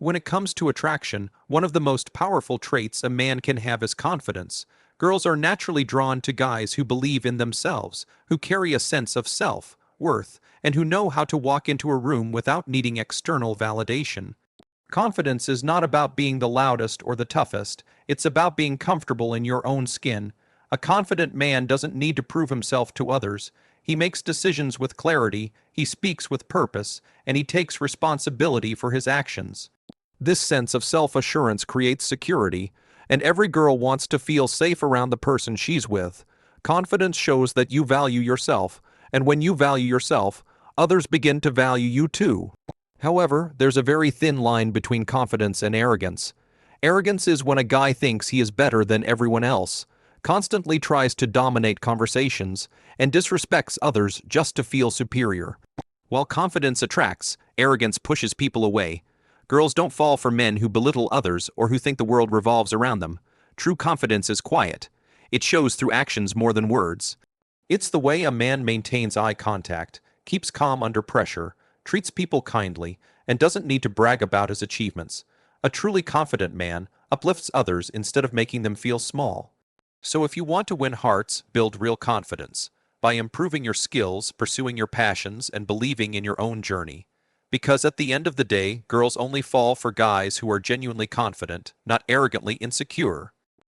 When it comes to attraction, one of the most powerful traits a man can have is confidence. Girls are naturally drawn to guys who believe in themselves, who carry a sense of self worth, and who know how to walk into a room without needing external validation. Confidence is not about being the loudest or the toughest, it's about being comfortable in your own skin. A confident man doesn't need to prove himself to others. He makes decisions with clarity, he speaks with purpose, and he takes responsibility for his actions. This sense of self-assurance creates security, and every girl wants to feel safe around the person she's with. Confidence shows that you value yourself, and when you value yourself, others begin to value you too. However, there's a very thin line between confidence and arrogance. Arrogance is when a guy thinks he is better than everyone else, constantly tries to dominate conversations, and disrespects others just to feel superior. While confidence attracts, arrogance pushes people away. Girls don't fall for men who belittle others or who think the world revolves around them. True confidence is quiet. It shows through actions more than words. It's the way a man maintains eye contact, keeps calm under pressure, treats people kindly, and doesn't need to brag about his achievements. A truly confident man uplifts others instead of making them feel small. So if you want to win hearts, build real confidence by improving your skills, pursuing your passions, and believing in your own journey. Because at the end of the day, girls only fall for guys who are genuinely confident, not arrogantly insecure.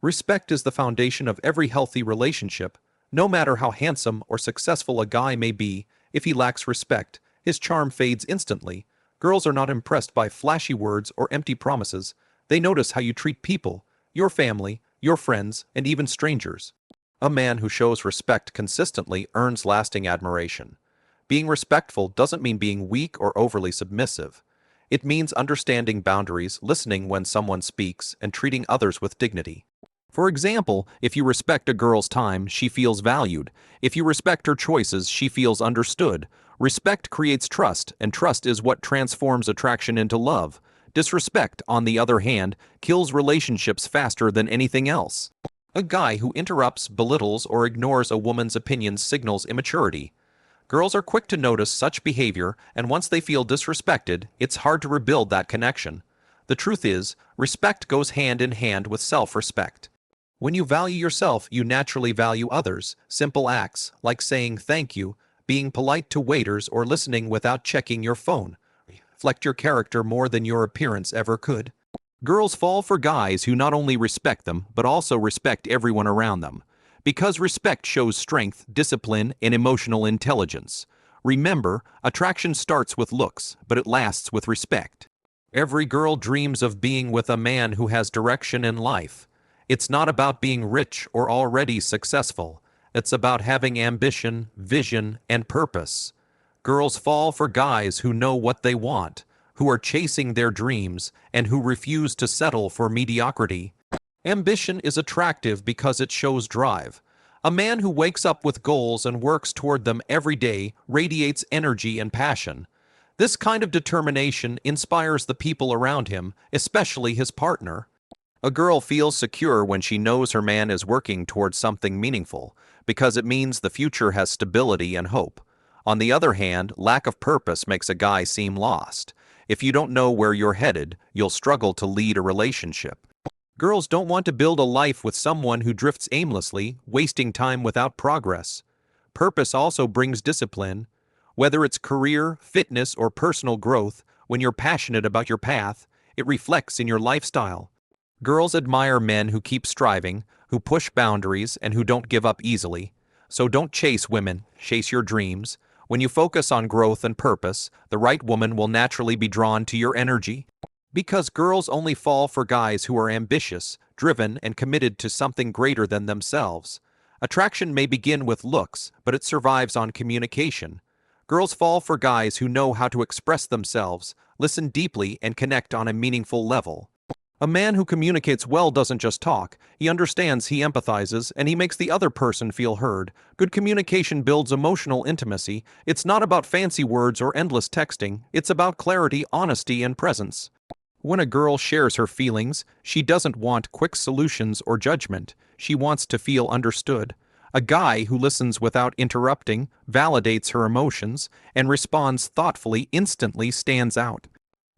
Respect is the foundation of every healthy relationship. No matter how handsome or successful a guy may be, if he lacks respect, his charm fades instantly. Girls are not impressed by flashy words or empty promises. They notice how you treat people, your family, your friends, and even strangers. A man who shows respect consistently earns lasting admiration. Being respectful doesn't mean being weak or overly submissive. It means understanding boundaries, listening when someone speaks, and treating others with dignity. For example, if you respect a girl's time, she feels valued. If you respect her choices, she feels understood. Respect creates trust, and trust is what transforms attraction into love. Disrespect, on the other hand, kills relationships faster than anything else. A guy who interrupts, belittles, or ignores a woman's opinions signals immaturity. Girls are quick to notice such behavior, and once they feel disrespected, it's hard to rebuild that connection. The truth is, respect goes hand in hand with self-respect. When you value yourself, you naturally value others. Simple acts, like saying thank you, being polite to waiters, or listening without checking your phone, reflect your character more than your appearance ever could. Girls fall for guys who not only respect them, but also respect everyone around them. Because respect shows strength, discipline, and emotional intelligence. Remember, attraction starts with looks, but it lasts with respect. Every girl dreams of being with a man who has direction in life. It's not about being rich or already successful. It's about having ambition, vision, and purpose. Girls fall for guys who know what they want, who are chasing their dreams, and who refuse to settle for mediocrity. Ambition is attractive because it shows drive. A man who wakes up with goals and works toward them every day radiates energy and passion. This kind of determination inspires the people around him, especially his partner. A girl feels secure when she knows her man is working towards something meaningful, because it means the future has stability and hope. On the other hand, lack of purpose makes a guy seem lost. If you don't know where you're headed, you'll struggle to lead a relationship. Girls don't want to build a life with someone who drifts aimlessly, wasting time without progress. Purpose also brings discipline. Whether it's career, fitness, or personal growth, when you're passionate about your path, it reflects in your lifestyle. Girls admire men who keep striving, who push boundaries, and who don't give up easily. So don't chase women, chase your dreams. When you focus on growth and purpose, the right woman will naturally be drawn to your energy. Because girls only fall for guys who are ambitious, driven, and committed to something greater than themselves. Attraction may begin with looks, but it survives on communication. Girls fall for guys who know how to express themselves, listen deeply, and connect on a meaningful level. A man who communicates well doesn't just talk, he understands, he empathizes, and he makes the other person feel heard. Good communication builds emotional intimacy. It's not about fancy words or endless texting, it's about clarity, honesty, and presence. When a girl shares her feelings, she doesn't want quick solutions or judgment. She wants to feel understood. A guy who listens without interrupting, validates her emotions, and responds thoughtfully instantly stands out.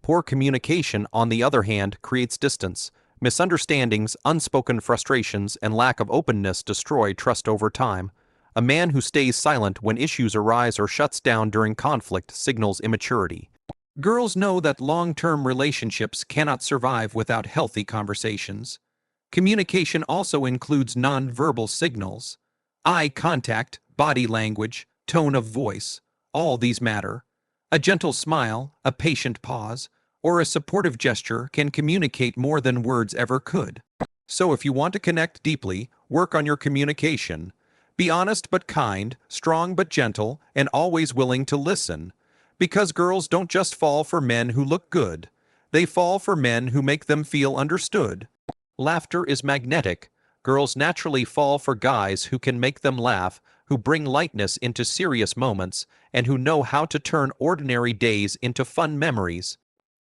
Poor communication, on the other hand, creates distance. Misunderstandings, unspoken frustrations, and lack of openness destroy trust over time. A man who stays silent when issues arise or shuts down during conflict signals immaturity. Girls know that long-term relationships cannot survive without healthy conversations. Communication also includes non-verbal signals. Eye contact, body language, tone of voice, all these matter. A gentle smile, a patient pause, or a supportive gesture can communicate more than words ever could. So if you want to connect deeply, work on your communication. Be honest but kind, strong but gentle, and always willing to listen. Because girls don't just fall for men who look good. They fall for men who make them feel understood. Laughter is magnetic. Girls naturally fall for guys who can make them laugh, who bring lightness into serious moments, and who know how to turn ordinary days into fun memories.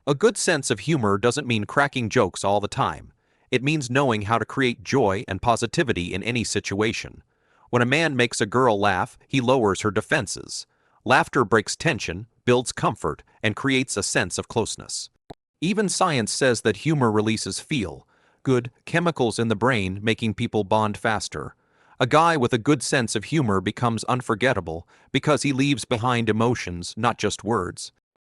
A good sense of humor doesn't mean cracking jokes all the time. It means knowing how to create joy and positivity in any situation. When a man makes a girl laugh, he lowers her defenses. Laughter breaks tension, builds comfort, and creates a sense of closeness. Even science says that humor releases feel-good chemicals in the brain, making people bond faster. A guy with a good sense of humor becomes unforgettable because he leaves behind emotions, not just words.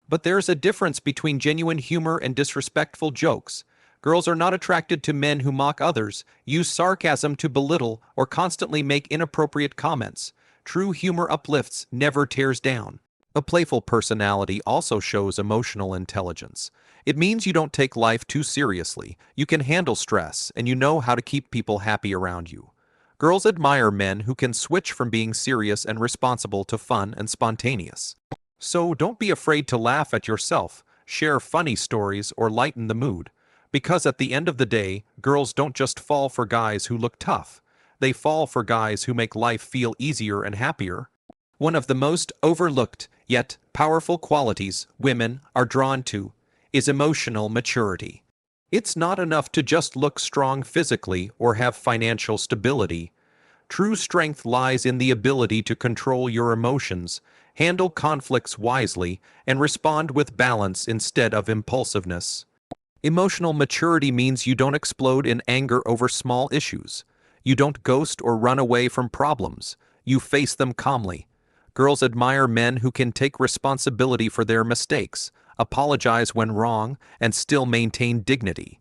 But there's a difference between genuine humor and disrespectful jokes. Girls are not attracted to men who mock others, use sarcasm to belittle, or constantly make inappropriate comments. True humor uplifts, never tears down. A playful personality also shows emotional intelligence. It means you don't take life too seriously, you can handle stress, and you know how to keep people happy around you. Girls admire men who can switch from being serious and responsible to fun and spontaneous. So don't be afraid to laugh at yourself, share funny stories, or lighten the mood. Because at the end of the day, girls don't just fall for guys who look tough. They fall for guys who make life feel easier and happier. One of the most overlooked, yet powerful qualities women are drawn to is emotional maturity. It's not enough to just look strong physically or have financial stability. True strength lies in the ability to control your emotions, handle conflicts wisely, and respond with balance instead of impulsiveness. Emotional maturity means you don't explode in anger over small issues. You don't ghost or run away from problems. You face them calmly. Girls admire men who can take responsibility for their mistakes, apologize when wrong, and still maintain dignity.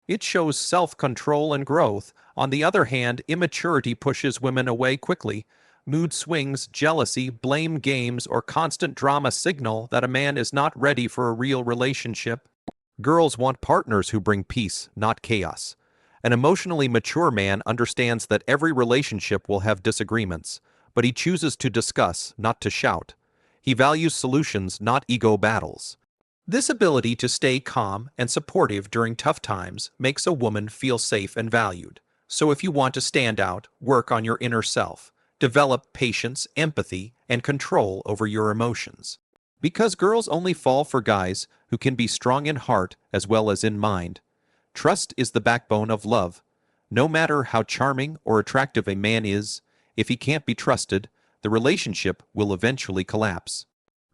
It shows self-control and growth. On the other hand, immaturity pushes women away quickly. Mood swings, jealousy, blame games, or constant drama signal that a man is not ready for a real relationship. Girls want partners who bring peace, not chaos. An emotionally mature man understands that every relationship will have disagreements, but he chooses to discuss, not to shout. He values solutions, not ego battles. This ability to stay calm and supportive during tough times makes a woman feel safe and valued. So if you want to stand out, work on your inner self. Develop patience, empathy, and control over your emotions. Because girls only fall for guys who can be strong in heart as well as in mind. Trust is the backbone of love. No matter how charming or attractive a man is, if he can't be trusted, the relationship will eventually collapse.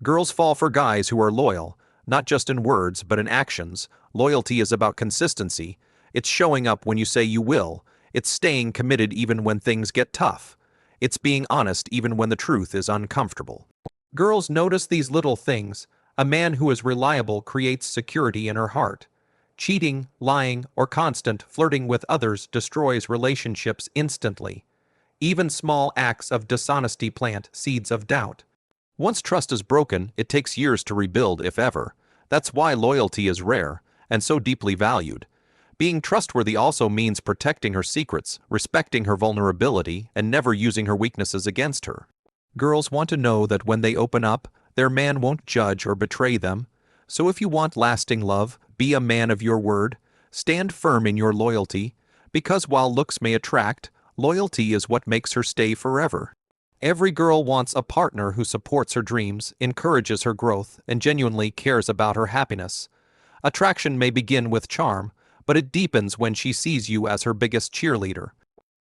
Girls fall for guys who are loyal, not just in words but in actions. Loyalty is about consistency. It's showing up when you say you will. It's staying committed even when things get tough. It's being honest even when the truth is uncomfortable. Girls notice these little things. A man who is reliable creates security in her heart. Cheating, lying, or constant flirting with others destroys relationships instantly. Even small acts of dishonesty plant seeds of doubt. Once trust is broken, it takes years to rebuild, if ever. That's why loyalty is rare, and so deeply valued. Being trustworthy also means protecting her secrets, respecting her vulnerability, and never using her weaknesses against her. Girls want to know that when they open up, their man won't judge or betray them. So if you want lasting love, be a man of your word. Stand firm in your loyalty, because while looks may attract, loyalty is what makes her stay forever. Every girl wants a partner who supports her dreams, encourages her growth, and genuinely cares about her happiness. Attraction may begin with charm, but it deepens when she sees you as her biggest cheerleader.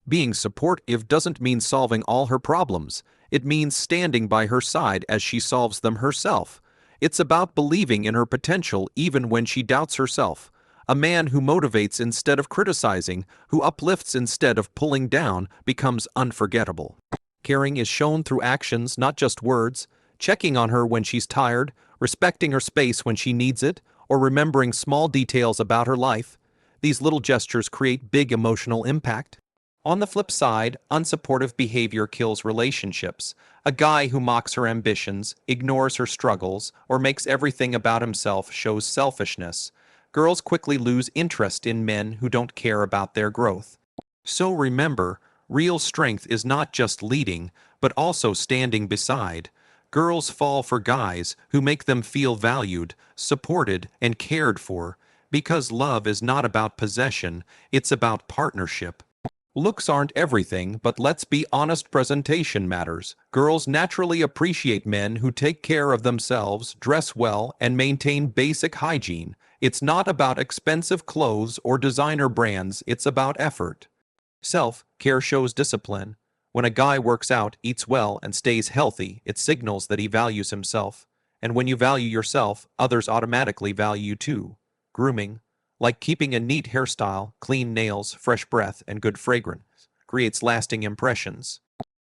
Being supportive doesn't mean solving all her problems. It means standing by her side as she solves them herself. It's about believing in her potential even when she doubts herself. A man who motivates instead of criticizing, who uplifts instead of pulling down, becomes unforgettable. Caring is shown through actions, not just words, checking on her when she's tired, respecting her space when she needs it, or remembering small details about her life. These little gestures create big emotional impact. On the flip side, unsupportive behavior kills relationships. A guy who mocks her ambitions, ignores her struggles, or makes everything about himself shows selfishness. Girls quickly lose interest in men who don't care about their growth. So remember, real strength is not just leading, but also standing beside. Girls fall for guys who make them feel valued, supported, and cared for, because love is not about possession, it's about partnership. Looks aren't everything, but let's be honest, presentation matters. Girls naturally appreciate men who take care of themselves, dress well, and maintain basic hygiene. It's not about expensive clothes or designer brands, it's about effort. Self-care shows discipline. When a guy works out, eats well, and stays healthy, it signals that he values himself. And when you value yourself, others automatically value you too. Grooming, like keeping a neat hairstyle, clean nails, fresh breath, and good fragrance, creates lasting impressions.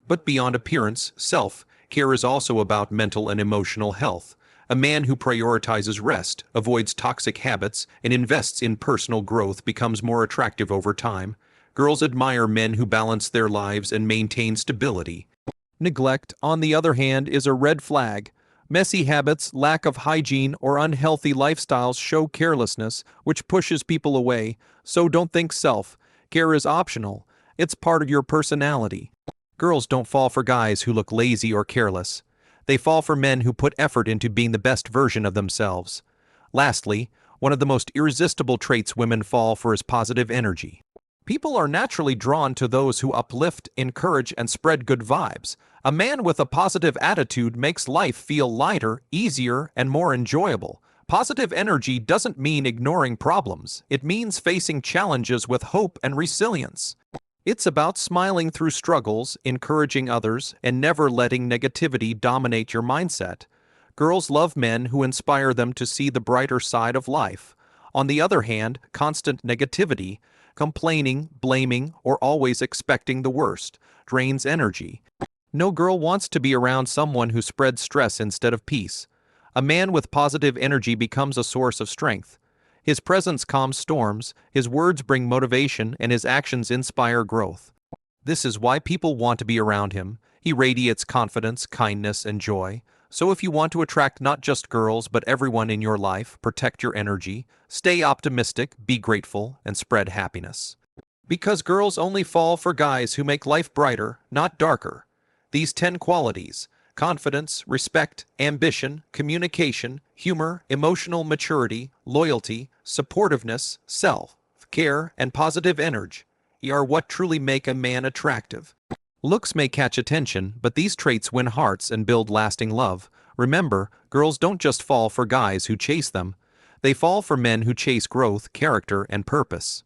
But beyond appearance, self-care is also about mental and emotional health. A man who prioritizes rest, avoids toxic habits, and invests in personal growth becomes more attractive over time. Girls admire men who balance their lives and maintain stability. Neglect, on the other hand, is a red flag. Messy habits, lack of hygiene, or unhealthy lifestyles show carelessness, which pushes people away. So don't think self-care is optional. It's part of your personality. Girls don't fall for guys who look lazy or careless. They fall for men who put effort into being the best version of themselves. Lastly, one of the most irresistible traits women fall for is positive energy. People are naturally drawn to those who uplift, encourage, and spread good vibes. A man with a positive attitude makes life feel lighter, easier, and more enjoyable. Positive energy doesn't mean ignoring problems. It means facing challenges with hope and resilience. It's about smiling through struggles, encouraging others, and never letting negativity dominate your mindset. Girls love men who inspire them to see the brighter side of life. On the other hand, constant negativity, complaining, blaming, or always expecting the worst, drains energy. No girl wants to be around someone who spreads stress instead of peace. A man with positive energy becomes a source of strength. His presence calms storms, his words bring motivation, and his actions inspire growth. This is why people want to be around him. He radiates confidence, kindness, and joy. So if you want to attract not just girls but everyone in your life, protect your energy, stay optimistic, be grateful, and spread happiness. Because girls only fall for guys who make life brighter, not darker. These 10 qualities: confidence, respect, ambition, communication, humor, emotional maturity, loyalty, supportiveness, self-care, and positive energy are what truly make a man attractive. Looks may catch attention, but these traits win hearts and build lasting love. Remember, girls don't just fall for guys who chase them. They fall for men who chase growth, character, and purpose.